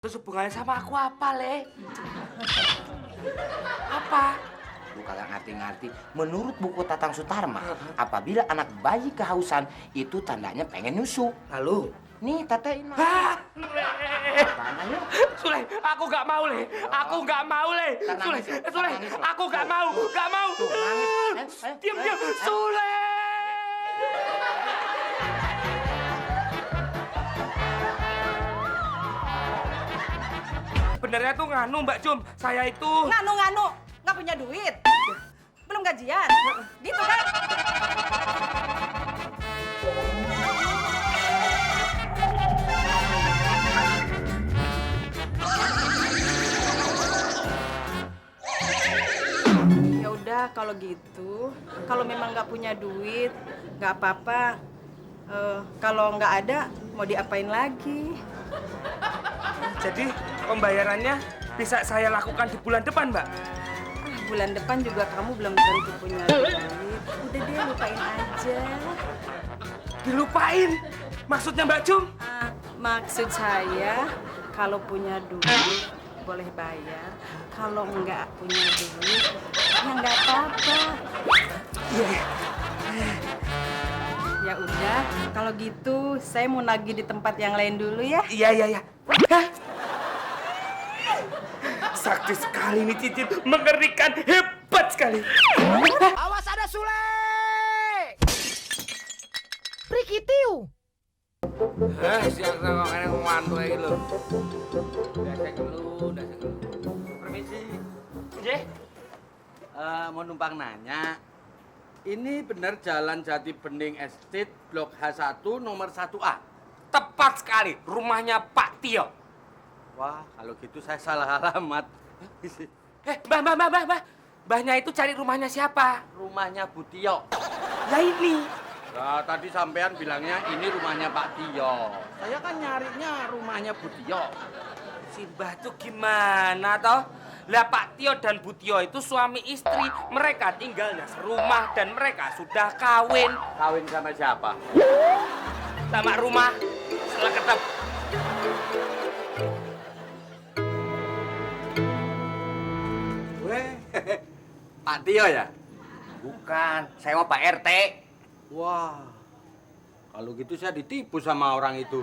Terus hubungannya sama aku apa, Le? Apa? Lu kagak ngerti-ngerti. Menurut buku Tatang Sutarma, apabila anak bayi kehausan, itu tandanya pengen nyusu. Lalu? Nih, tetein mah. Hah? Mana yuk? Sule, aku nggak mau, Le. Aku nggak mau, Le. Sule, Sule, aku nggak mau, nggak mau. Tuh, nangis. Diam. Sule! Benernya tuh nganu, Mbak Jum. Saya itu... Nganu, nggak punya duit. Belum gajian. Gitu kan? Ya udah kalau gitu, kalau memang nggak punya duit, nggak apa-apa. Kalau nggak ada, mau diapain lagi? Jadi pembayarannya bisa saya lakukan di bulan depan, Mbak? Bulan depan juga kamu belum tentu punya duit. Udah deh, lupain aja. Dilupain? Maksudnya Mbak Jum? Maksud saya, kalau punya duit boleh bayar. Kalau nggak punya duit, ya nggak apa-apa. Iya. Ya udah, kalau gitu saya mau nagih di tempat yang lain dulu ya. Iya. Hah? Sakti sekali nih Cicit, mengerikan, hebat sekali. Awas ada Sule! Prikitiu! Siang kok kene mantu iki lho. Dasek lu. Permisi. Nggih. Mau numpang nanya. Ini benar Jalan Jati Bening Estate Blok H1 nomor 1A. Tepat sekali, rumahnya Pak Tio. Wah, kalau gitu saya salah alamat. Mbah. Mbahnya itu cari rumahnya siapa? Rumahnya Bu Tio. Lah ini. Nah, tadi sampean bilangnya ini rumahnya Pak Tio. Saya kan nyarinya rumahnya Bu Tio. Si Mbah tuh gimana toh? Lah Pak Tio dan Bu Tio itu suami istri. Mereka tinggalnya serumah dan mereka sudah kawin. Kawin sama siapa? Sama rumah Seleketep. Weh, Pak Tio ya? Bukan, saya mau Pak RT. Wah, kalau gitu saya ditipu sama orang itu.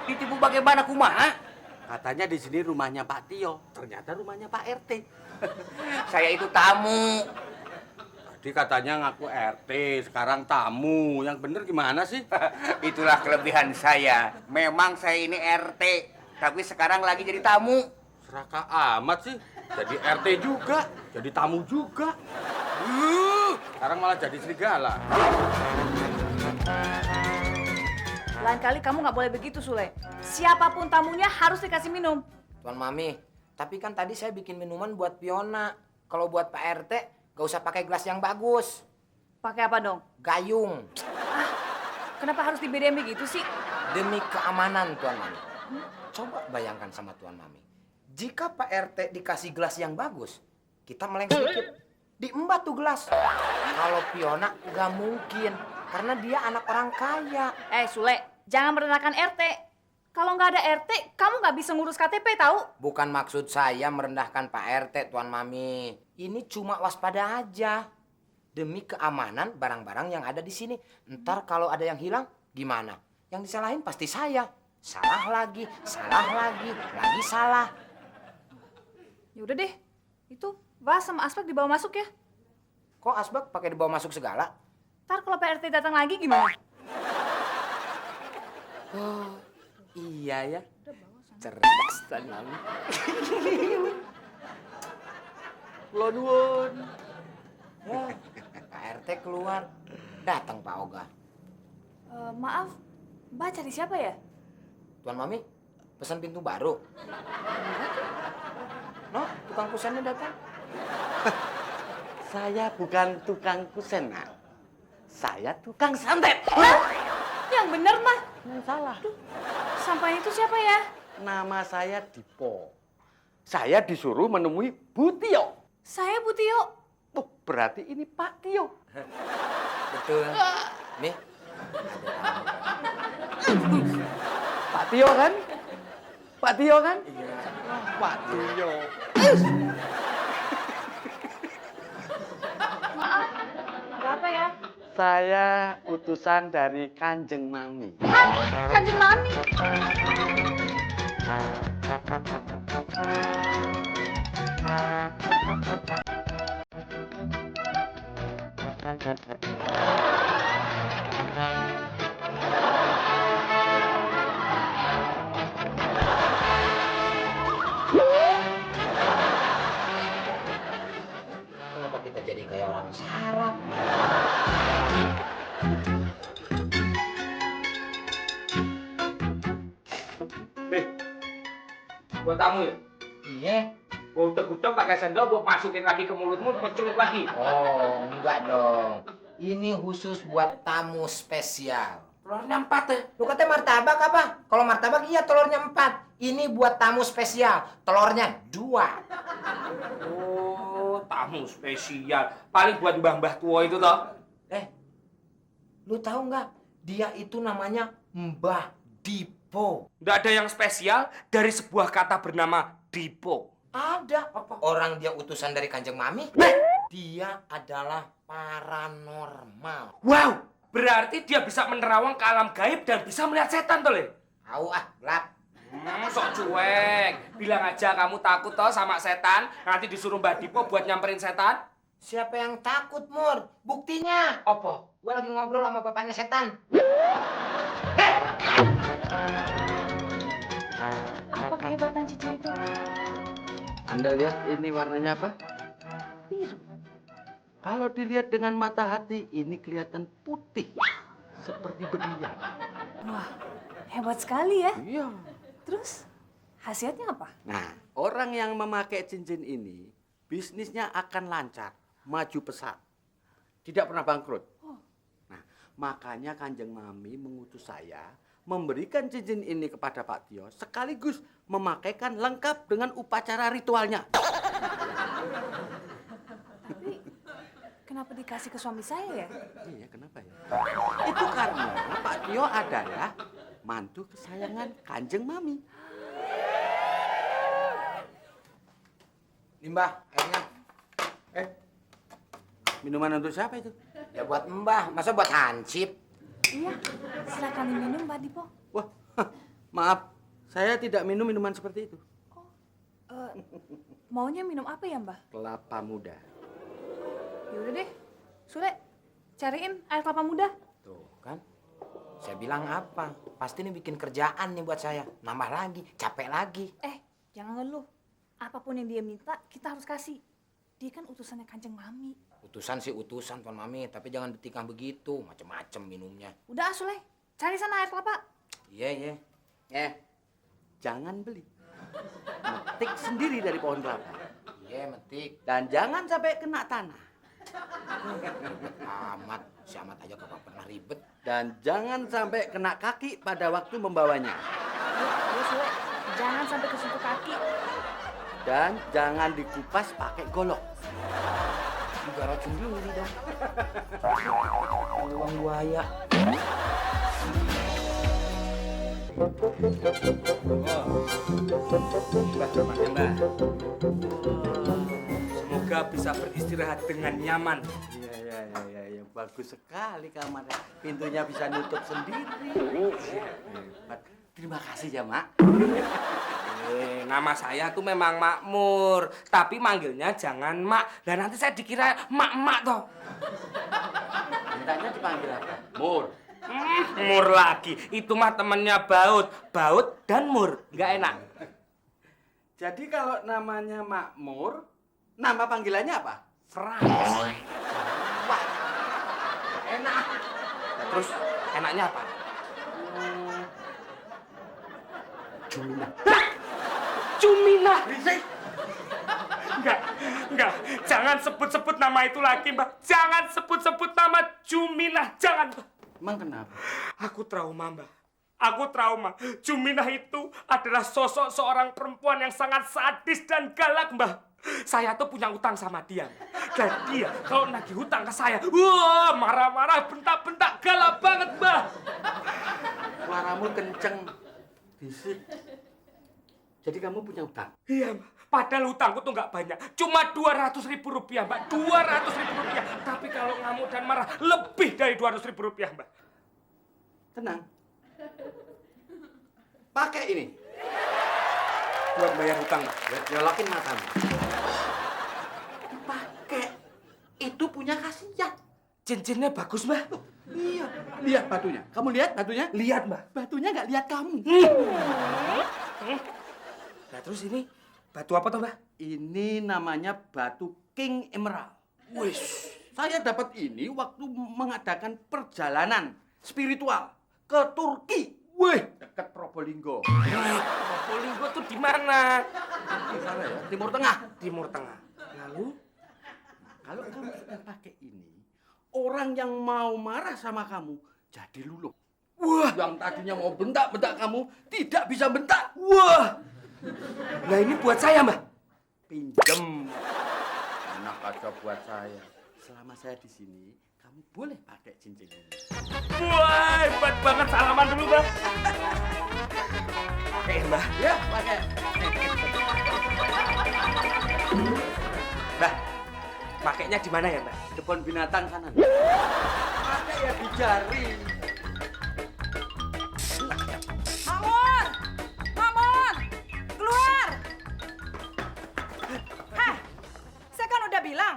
Ditipu bagaimana kumaha? Katanya di sini rumahnya Pak Tio, ternyata rumahnya Pak RT. Saya itu tamu. Tadi katanya ngaku RT, sekarang tamu. Yang bener gimana sih? Itulah kelebihan saya. Memang saya ini RT, tapi sekarang lagi jadi tamu. Seraka amat sih. Jadi RT juga, jadi tamu juga. Sekarang malah jadi serigala. Lain kali kamu nggak boleh begitu, Sule. Siapapun tamunya harus dikasih minum. Tuan Mami, tapi kan tadi saya bikin minuman buat Piona. Kalau buat Pak RT, gak usah pakai gelas yang bagus. Pakai apa dong? Gayung. Kenapa harus dibedain begitu sih? Demi keamanan, Tuan Mami. Coba bayangkan sama Tuan Mami. Jika Pak RT dikasih gelas yang bagus, kita meleng sedikit. Diembat tuh gelas. Kalau Piona gak mungkin. Karena dia anak orang kaya. Sule, jangan merendahkan RT. Kalau nggak ada RT, kamu nggak bisa ngurus KTP, tahu? Bukan maksud saya merendahkan Pak RT, Tuan Mami. Ini cuma waspada aja. Demi keamanan barang-barang yang ada di sini. Ntar kalau ada yang hilang, gimana? Yang disalahin pasti saya. Salah lagi salah. Yaudah deh, itu vas sama aspek dibawa masuk ya. Kok asbak pakai dibawa masuk segala? Ntar kalau Pak RT datang lagi gimana? Oh, iya ya. Cerdas, Tuan Mami. Kula nuwun. Ya, Pak RT keluar. Datang Pak Oga. Maaf, Mbak cari siapa ya? Tuan Mami, pesan pintu baru. No, tukang kusennya datang. Saya bukan tukang kusen, Nak. Saya tukang santet. Yang bener, Mbak. Yang salah. Sampah itu siapa ya? Nama saya Dipo. Saya disuruh menemui Bu Tio. Saya Bu Tio. Oh, berarti ini Pak Tio. Betul. Nih. Pak Tio kan? Pak Tio kan? Iya. Pak Tio. Ada apa ya? Saya utusan dari Kanjeng Mami. Kanjeng Mami. Kenapa kita jadi kayak orang sarap? Buat tamu ya? Iya. Gua utek-utek pakai sendal, gua masukin lagi ke mulutmu, gua celup lagi. Oh, enggak dong. Ini khusus buat tamu spesial. Telurnya 4 ya? Lu katanya martabak apa? Kalau martabak iya telurnya 4. Ini buat tamu spesial. Telurnya 2. Oh, tamu spesial. Paling buat mbah-mbah tua itu toh. Lu tahu nggak? Dia itu namanya Mbah Dipo. Nggak ada yang spesial dari sebuah kata bernama Dipo. Ada. Orang dia utusan dari Kanjeng Mami. Dia adalah paranormal. Wow, berarti dia bisa menerawang ke alam gaib dan bisa melihat setan toh, Le? Tahu gelap. Sok cuek. Bilang aja kamu takut toh sama setan, nanti disuruh Mbak Dipo buat nyamperin setan. Siapa yang takut, Mur? Buktinya. Apa? Gua lagi ngobrol sama bapaknya setan. Apa kehebatan cincin itu? Anda lihat ini warnanya apa? Biru. Kalau dilihat dengan mata hati, ini kelihatan putih. Seperti berlian. Wah, hebat sekali ya. Iya. Terus, khasiatnya apa? Nah, orang yang memakai cincin ini, bisnisnya akan lancar, maju pesat. Tidak pernah bangkrut. Nah, makanya Kanjeng Mami mengutus saya memberikan cincin ini kepada Pak Tio, sekaligus memakaikan lengkap dengan upacara ritualnya. Tapi, kenapa dikasih ke suami saya ya? Iya, kenapa ya? Itu karena Pak Tio adalah mantu kesayangan Kanjeng Mami. Nih, Mbah, airnya. Minuman untuk siapa itu? Ya buat Mbah, masa buat Hansip? Iya, silakan diminum Pak Dipo. Wah, maaf, saya tidak minum minuman seperti itu. Maunya minum apa ya Mbah? Kelapa muda. Yaudah deh, Sule, cariin air kelapa muda. Tuh kan, saya bilang apa? Pasti ini bikin kerjaan nih buat saya. Nambah lagi, capek lagi. Jangan ngeluh. Apapun yang dia minta, kita harus kasih. Dia kan utusannya Kanjeng Mami. Utusan sih utusan, Tuan Mami. Tapi jangan ditikam begitu, macem-macem minumnya. Udah Sule, cari sana air kelapa. Iya. Jangan beli. Metik sendiri dari pohon kelapa. Iya, metik. Dan jangan sampai kena tanah. Amat, si Amat aja kagak pernah ribet. Dan jangan sampai kena kaki pada waktu membawanya. Ya Sule, jangan sampai kesentuh kaki. Dan jangan dikupas pakai golok. Juga racun diri dong. Uang buaya. Mbak. Semoga bisa beristirahat dengan nyaman. Iya. Bagus sekali kamarnya. Pintunya bisa nutup sendiri. Hebat. Terima kasih ya, Mak. Nama saya tuh memang Makmur, tapi manggilnya jangan Mak. Dan nanti saya dikira Mak-mak toh. Mintanya dipanggil apa? Mur. Mur lagi. Itu mah temennya Baut. Baut dan Mur. Nggak enak. Jadi kalau namanya Makmur, nama panggilannya apa? Frans. Wah. Enak. Nah, terus enaknya apa? Jumina. Cumina. Enggak. Jangan sebut-sebut nama itu lagi, Mbak. Jangan sebut-sebut nama Juminah. Jangan, Mbak. Emang kenapa? Aku trauma, Mbak. Aku trauma. Juminah itu adalah sosok seorang perempuan yang sangat sadis dan galak, Mbak. Saya tuh punya utang sama dia. Dan dia kalau nagih hutang ke saya, wah, marah-marah, bentak-bentak, galak banget, Mbak. Suaramu kenceng. Bisik. Jadi kamu punya utang? Iya, Mbak. Padahal hutangku tuh nggak banyak. Cuma 200.000 rupiah, Mbak. 200.000 rupiah. Tapi kalau ngamuk dan marah, lebih dari 200.000 rupiah, Mbak. Tenang. Pakai ini. Buat bayar hutang, Mbak. Jolokin matamu. Pakai. Itu punya khasiat. Cincinnya bagus, Mbak. Iya. Lihat batunya. Kamu lihat batunya? Lihat, Mbak. Batunya nggak lihat kamu. Nah, terus ini batu apa tuh, Mbak? Ini namanya batu King Emerald. Wih, saya dapat ini waktu mengadakan perjalanan spiritual ke Turki. Wih, dekat Probolinggo. Probolinggo tuh di mana? Di sana ya, Timur Tengah. Timur Tengah. Lalu? Kalau kamu sudah pakai ini, orang yang mau marah sama kamu jadi luluh. Wah, yang tadinya mau bentak-bentak kamu tidak bisa bentak. Wah! Nah, ini buat saya, Mbak. Pinjem. Enak aja buat saya. Selama saya di sini, kamu boleh pakai cincin ini. Wah, hebat banget. Salaman dulu, Mbak. Oke, Mbak. Ya, pakai. Mbak, pakainya di mana ya, Mbak? Kebun binatang sana. Pakai ya di jari. Mamur! Mamur! Keluar! Hah, saya kan udah bilang,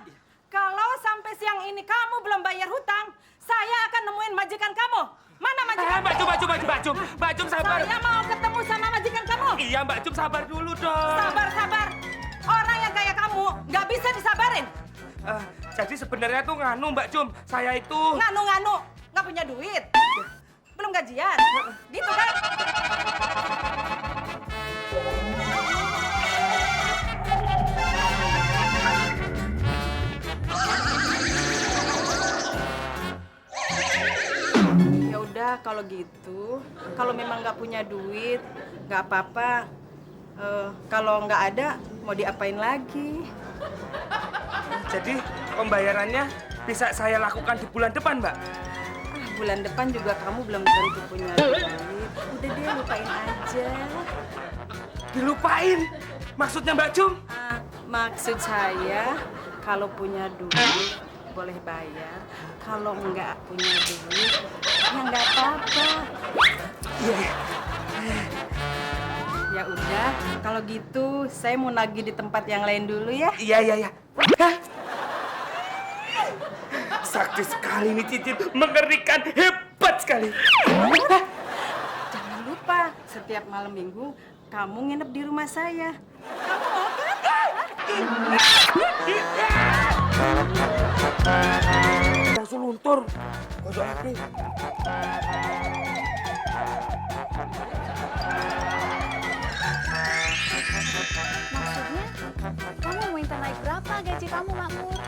kalau sampai siang ini kamu belum bayar hutang, saya akan nemuin majikan kamu. Mana majikan? Mbak Jum. Mbak Jum, sabar. Saya mau ketemu sama majikan kamu. Iya, Mbak Jum, sabar dulu dong. Sabar. Orang yang kayak kamu nggak bisa disabarin. Jadi sebenarnya tuh nganu, Mbak Jum. Saya itu... Nganu-nganu, nggak punya duit. Belum gajian. Gitu kan? Ya udah kalau gitu, kalau memang nggak punya duit, nggak apa-apa. Kalau nggak ada, mau diapain lagi? Jadi pembayarannya bisa saya lakukan di bulan depan, Mbak? Bulan depan juga kamu belum tentu punya duit. Udah deh, lupain aja. Dilupain? Maksudnya Mbak Jum? Maksud saya, kalau punya duit, boleh bayar. Kalau nggak punya duit, ya nggak apa-apa. Iya. Ya udah, kalau gitu saya mau nagih di tempat yang lain dulu ya. Iya. Hah? Sakti sekali nih cincin, mengerikan, hebat sekali. Jangan lupa, setiap malam minggu kamu nginep di rumah saya. Kamu mau kan? Langsung luntur. Gosok lagi. Maksudnya, kamu minta naik berapa gaji kamu, Makmur?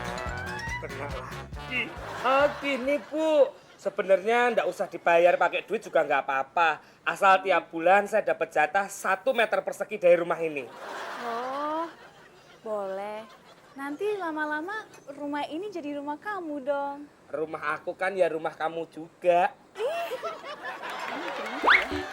Kena lagi. Gini, Bu. Sebenarnya nggak usah dibayar pakai duit juga nggak apa-apa. Asal tiap bulan saya dapat jatah 1 meter persegi dari rumah ini. Oh, boleh. Nanti lama-lama rumah ini jadi rumah kamu dong. Rumah aku kan ya rumah kamu juga. Kamu cerita ya?